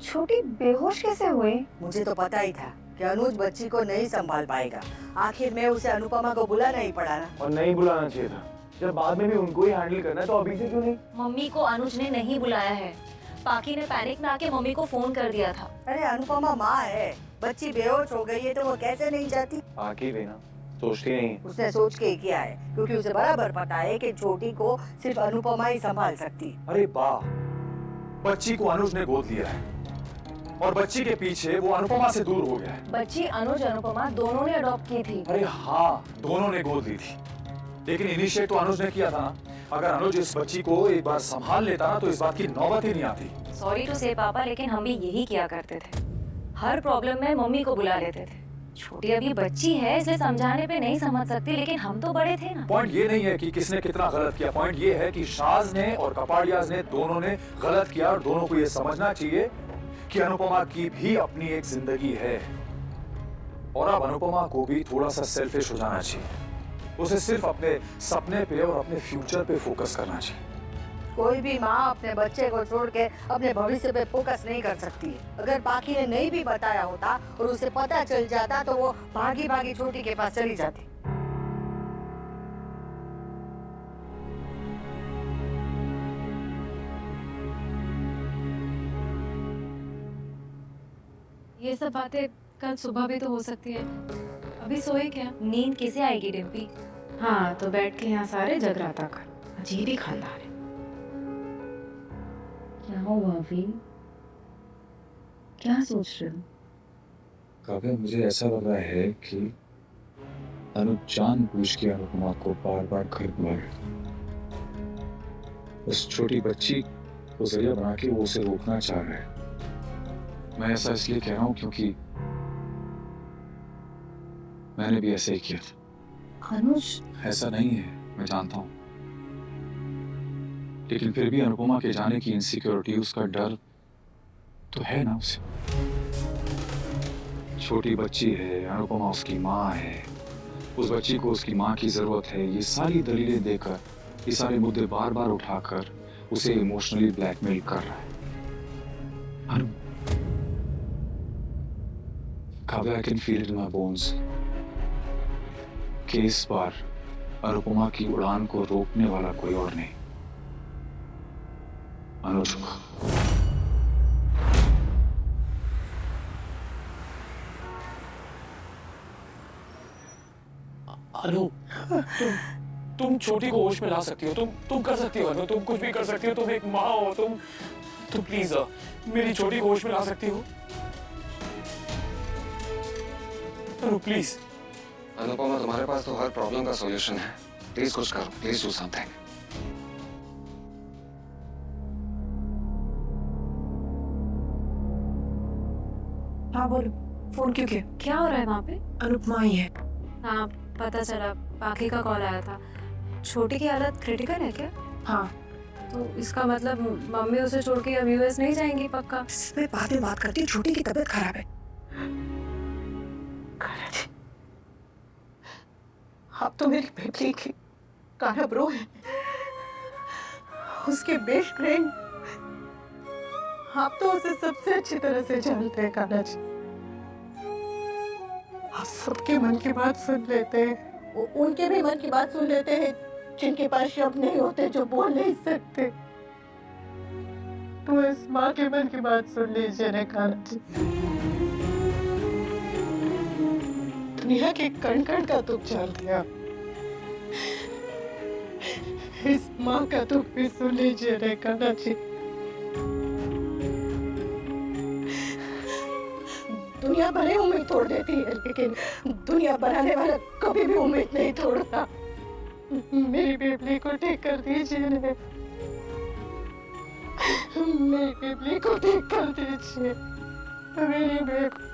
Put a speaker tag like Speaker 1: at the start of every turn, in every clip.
Speaker 1: छोटी बेहोश कैसे हुई?
Speaker 2: मुझे तो पता ही था कि अनुज बच्ची को नहीं संभाल पाएगा। आखिर में उसे अनुपमा को बुलाना ही पड़ा ना।
Speaker 3: और नहीं बुलाना चाहिए था। जब बाद में भी उनको ही हैंडल करना है तो अभी से क्यों नहीं?
Speaker 4: मम्मी को अनुज ने नहीं बुलाया है। पाकी ने पैनिक में आके मम्मी को फोन कर दिया था।
Speaker 2: अरे अनुपमा माँ है, बच्ची बेहोश हो गई है तो वो कैसे नहीं जाती?
Speaker 3: पाकी भी ना सोचती नहीं।
Speaker 2: उसने सोच के ही किया है, क्योंकि उसे बराबर पता है कि छोटी को सिर्फ अनुपमा ही संभाल सकती।
Speaker 5: अरे वाह, बच्ची को अनुज ने गोद लिया है और बच्ची के पीछे वो अनुपमा से दूर हो गया है।
Speaker 4: बच्ची अनुज अनुपमा दोनों ने अडॉप्ट की थी।
Speaker 5: अरे हाँ, दोनों ने गोद ली थी, लेकिन इनिशिएट तो अनुज ने किया था ना। अगर अनुज इस बच्ची को एक बार संभाल लेता ना तो इस बात की नौबत ही नहीं आती।
Speaker 4: सॉरी टू से पापा, लेकिन हम भी यही किया करते थे। हर प्रॉब्लम में मम्मी को बुला लेते थे। छोटी अभी बच्ची है, इसे समझाने पे नहीं समझ सकती, लेकिन हम तो बड़े थे ना।
Speaker 5: पॉइंट ये नहीं है कि किसने कितना गलत किया, पॉइंट ये है कि शाज ने और कपाड़ियाज ने दोनों ने गलत किया और दोनों को ये समझना चाहिए कि अनुपमा की भी अपनी एक जिंदगी है और अब अनुपमा को भी थोड़ा सा सेल्फिश हो जाना चाहिए। उसे सिर्फ अपने सपने पे और अपने फ्यूचर पे फोकस करना चाहिए।
Speaker 2: कोई भी माँ अपने बच्चे को छोड़ के अपने भविष्य पे फोकस नहीं कर सकती। अगर पाकी ने नहीं भी बताया होता और उसे पता चल जाता तो वो भागी भागी छोटी के पास चली जाती।
Speaker 6: ये सब बातें कल सुबह भी तो हो सकती है। अभी सोए क्या?
Speaker 4: नींद कैसे आएगी डिम्पी?
Speaker 6: हाँ, तो बैठ के यहाँ सारे जगराता कर। अजीब ही खानदान है।
Speaker 1: क्या हुआ अभी? क्या सोच रहे हो?
Speaker 5: काव्या, मुझे ऐसा लग रहा है कि अनुज जानबूझ के अनुपमा को बार बार घर बुला रहा है। उस छोटी बच्ची को जरिया बना के वो उसे रोकना चाह रहा है। मैं ऐसा इसलिए कह रहा हूँ क्योंकि मैंने भी ऐसे ही किया था।
Speaker 1: अनुज
Speaker 5: ऐसा नहीं है, मैं जानता हूँ, लेकिन फिर भी अनुपमा के जाने की इनसिक्योरिटी, उसका डर तो है ना उसे। छोटी बच्ची है, अनुपमा उसकी माँ है, उस बच्ची को उसकी माँ की जरूरत है। ये सारी दलीलें देकर, ये सारे मुद्दे बार बार उठाकर उसे इमोशनली ब्लैकमेल कर रहा है। Anu, Kavya, I can feel it in my bones कि इस बार अनुपमा की उड़ान को रोकने वाला कोई और नहीं, अनुज होगा।
Speaker 3: अनु, तुम छोटी को होश में ला सकती हो। तुम कर सकती हो अनु, तुम कुछ भी कर सकती हो। तुम एक माँ हो। तुम प्लीज मेरी छोटी को होश में ला सकती हो अनु, प्लीज।
Speaker 7: अनुपमा, तुम्हारे पास तो हर प्रॉब्लम का सॉल्यूशन है। प्लीज कुछ करो, प्लीज डू समथिंग।
Speaker 6: हाँ बोलो, फोन क्यों किया? क्या हो रहा है वहाँ पे? अनुपमा ही है। हाँ, पता चला, पाकी का कॉल आया था। छोटी की हालत क्रिटिकल है क्या? हाँ। तो इसका मतलब मम्मी उसे छोड़ के अब यूएस नहीं जाएंगी पक्का?
Speaker 8: मैं बाद में बात करती हूँ, छोटी की तबीयत खराब है। आप तो मेरी बेटी की काना ब्रो है, उसके बेस्ट फ्रेंड। आप तो उसे सबसे अच्छी तरह से जानते हैं काना जी। आप सबके मन की बात सुन लेते हैं, उनके भी मन की बात सुन लेते हैं जिनके पास शब्द नहीं होते, जो बोल नहीं सकते। तो इस माँ के मन की बात सुन लीजिए ना काना जी। दुनिया के कण कण का दुख जान लिया, इस माँ का दुख भी सुन लीजिए रे काना जी। दुनिया भले उम्मीद तोड़ देती है, लेकिन दुनिया बनाने वाला कभी भी उम्मीद नहीं तोड़ता। मेरी बेबली को ठीक कर दीजिए रे, मेरी बेबली को ठीक कर दीजिए, मेरी बेबली।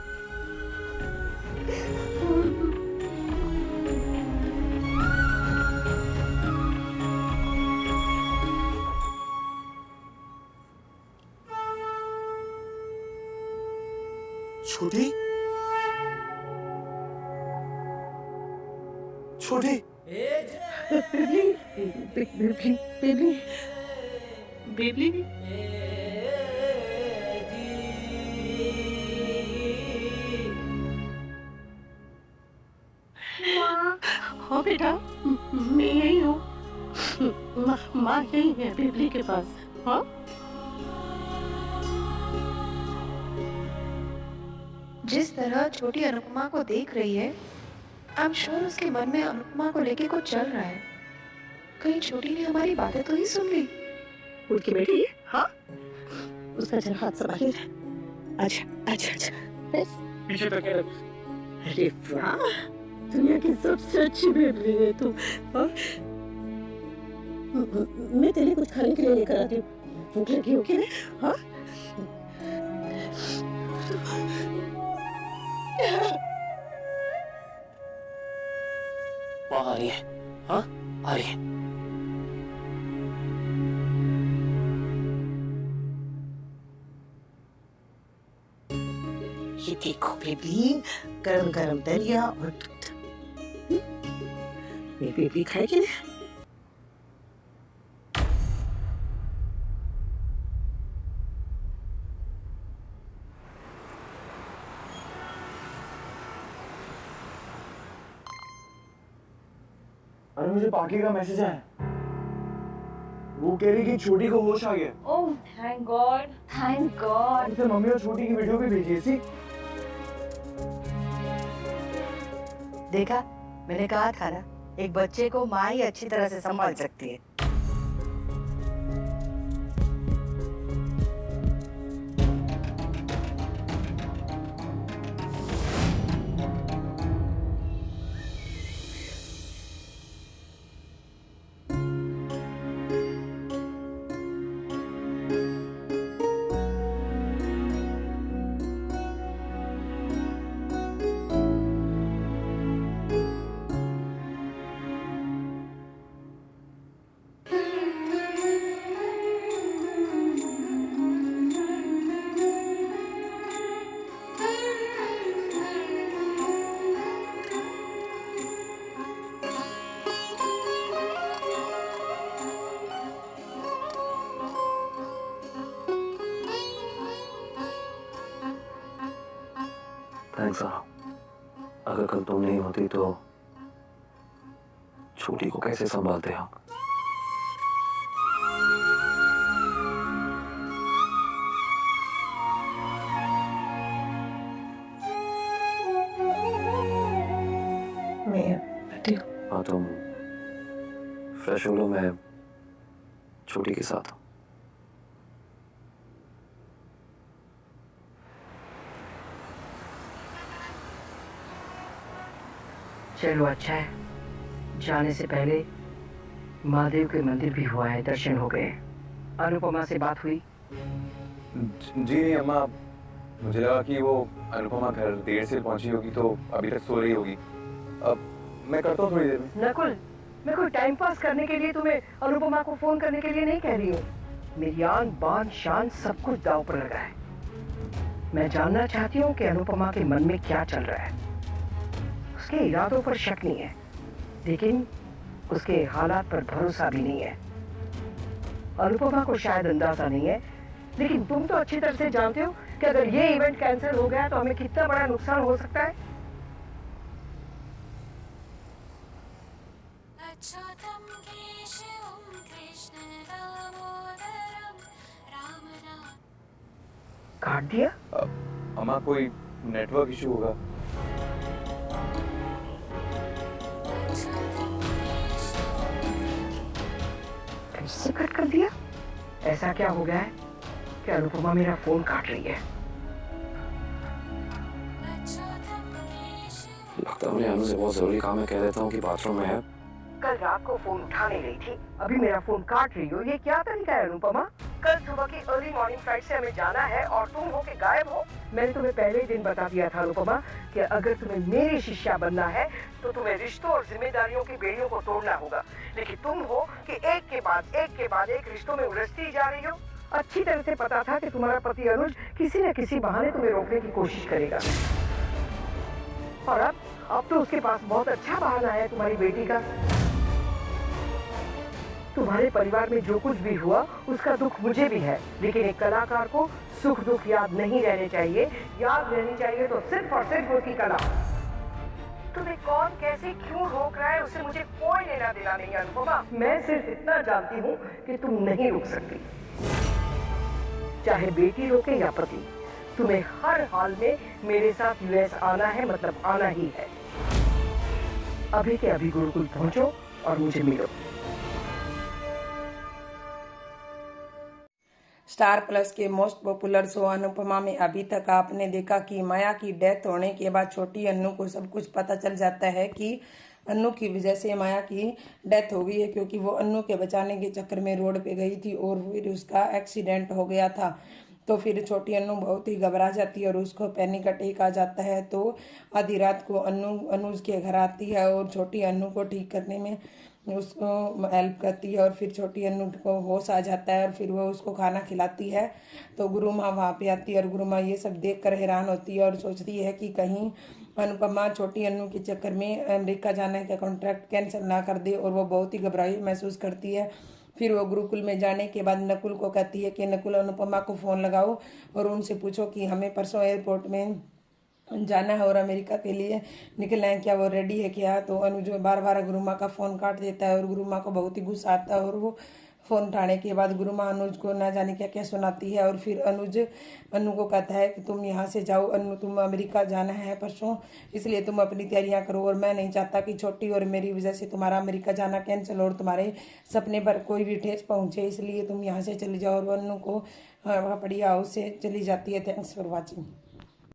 Speaker 3: छोटी, छोटी,
Speaker 8: बेबली बेबली बेबली बेटा, मैं यही हूँ। माँ यही है बिजली के पास। हाँ,
Speaker 1: जिस तरह छोटी अनुपमा को देख रही है, आई एम श्योर उसके मन में अनुपमा को लेके कुछ चल रहा है। कहीं छोटी ने हमारी बातें तो नहीं सुन ली?
Speaker 8: उठ के बैठी है। हाँ, उसका जरा हाथ संभालिए। अच्छा अच्छा अच्छा, बस
Speaker 3: पीछे तक है।
Speaker 8: अरे वाह, दुनिया की सबसे अच्छी बेबी है तू। हाँ? मैं तेरे लिए कुछ खाने के लिए लेकर आती हूँ। भूख लगी हो क्या? हाँ?
Speaker 3: वहाँ आ रही है। हाँ, आ रही है।
Speaker 8: ये देखो बेबी, गरम गरम दलिया और दूध। मेरी बेबी खाएगी ना?
Speaker 9: अरे मुझे पाकी का मैसेज आया। वो कह रही कि छोटी को होश आ गया।
Speaker 4: Oh thank God, thank God.
Speaker 9: उसे मम्मी और छोटी की वीडियो भी भेजी थी।
Speaker 2: देखा, मैंने कहा था ना, एक बच्चे को माँ ही अच्छी तरह से संभाल सकती है।
Speaker 3: थैंक्स। अगर कल तुम नहीं होती तो छोटी को कैसे संभालते हम? हाँ, तुम फ्रेश हो लो, मैं छोटी के साथ हूँ।
Speaker 2: चलो अच्छा है, जाने से पहले महादेव के मंदिर भी हुआ है, दर्शन हो गए। अनुपमा से बात हुई?
Speaker 5: जी नहीं अम्मा, मुझे लगा कि वो अनुपमा घर देर से पहुंची होगी तो अभी तक सो रही होगी। अब मैं करता हूँ थोड़ी देर में।
Speaker 2: नकुल, मैं कोई टाइम पास करने के लिए तुम्हें अनुपमा को फोन करने के लिए नहीं कह रही हूँ। मेरी आन बान शान सब कुछ दांव पर लगा है। मैं जानना चाहती हूँ कि अनुपमा के मन में क्या चल रहा है। उसके इरादों पर शक नहीं है, लेकिन उसके हालात पर भरोसा भी नहीं है। अनुपमा को शायद अंदाजा नहीं है, लेकिन तुम तो अच्छी तरह से जानते हो कि अगर ये इवेंट कैंसिल हो गया तो हमें कितना बड़ा नुकसान हो सकता है। काट दिया?
Speaker 5: अम्मा कोई नेटवर्क इशू होगा।
Speaker 2: कैसे कट कर दिया? ऐसा क्या हो गया है कि अनुपमा मेरा फोन काट रही है?
Speaker 3: लगता है मुझे अनु से बहुत जरूरी काम है, कह देता हूँ कि बाथरूम में है।
Speaker 2: कल रात को फोन उठाने गई थी, अभी मेरा फोन काट रही हो, ये क्या तरीका है अनुपमा? कल सुबह की अर्ली मॉर्निंग फ्लाइट से हमें जाना है और तुम हो के गायब हो। मैंने तुम्हें पहले ही दिन बता दिया था अनुपमा कि अगर तुम्हें मेरी शिष्या बनना है तो तुम्हें रिश्तों और जिम्मेदारियों की बेड़ियों को तोड़ना होगा, लेकिन तुम हो कि एक के बाद एक रिश्तों में उलझती जा रही हो। अच्छी तरह से पता था कि तुम्हारा पति अनुज किसी न किसी बहाने तुम्हें रोकने की कोशिश करेगा, और अब तो उसके पास बहुत अच्छा बहाना है तुम्हारी बेटी का। तुम्हारे परिवार में जो कुछ भी हुआ उसका दुख मुझे भी है, लेकिन एक कलाकार को सुख दुख याद नहीं रहने चाहिए। याद रहनी चाहिए तो सिर्फ और सिर्फ उसकी कला। तुम्हें कौन कैसे क्यों रोक रहा है उससे मुझे कोई लेना देना नहीं अनुपमा। मैं सिर्फ इतना जानती हूँ कि तुम नहीं रुक सकती, चाहे बेटी रोके या पति। तुम्हें हर हाल में मेरे साथ यूएस आना है, मतलब आना ही है। अभी के अभी गुरुकुल पहुंचो और मुझे मिलो।
Speaker 10: स्टार प्लस के मोस्ट पॉपुलर शो अनुपमा में अभी तक आपने देखा कि माया की डेथ होने के बाद छोटी अन्नू को सब कुछ पता चल जाता है कि अन्नू की वजह से माया की डेथ हो गई है, क्योंकि वो अन्नू के बचाने के चक्कर में रोड पे गई थी और फिर उसका एक्सीडेंट हो गया था। तो फिर छोटी अन्नू बहुत ही घबरा जाती है और उसको पैनिक अटैक आ जाता है। तो आधी रात को अन्नू अनुज के घर आती है और छोटी अन्नू को ठीक करने में उसको हेल्प करती है और फिर छोटी अन्नू को होश आ जाता है और फिर वो उसको खाना खिलाती है। तो गुरु माँ वहाँ पे आती है और गुरु माँ ये सब देख कर हैरान होती है और सोचती है कि कहीं अनुपमा छोटी अन्नू के चक्कर में अमेरिका जाने का कॉन्ट्रैक्ट कैंसिल ना कर दे, और वो बहुत ही घबराई महसूस करती है। फिर वो गुरुकुल में जाने के बाद नकुल को कहती है कि नकुल अनुपमा को फ़ोन लगाओ और उनसे पूछो कि हमें परसों एयरपोर्ट में जाना है और अमेरिका के लिए निकलना है, क्या वो रेडी है क्या। तो अनुज बार बार गुरु माँ का फ़ोन काट देता है और गुरु माँ को बहुत ही गुस्सा आता है और वो फ़ोन उठाने के बाद गुरु माँ अनुज को ना जाने क्या क्या सुनाती है। और फिर अनुज अनु को कहता है कि तुम यहाँ से जाओ अनु, तुम अमेरिका जाना है परसों, इसलिए तुम अपनी तैयारियाँ करो और मैं नहीं चाहता कि छोटी और मेरी वजह से तुम्हारा अमेरिका जाना कैंसिल और तुम्हारे सपने पर कोई भी ठेस पहुँचे, इसलिए तुम यहाँ से चली जाओ। और अनु को बढ़िया हाउस से चली जाती है। Thanks for watching.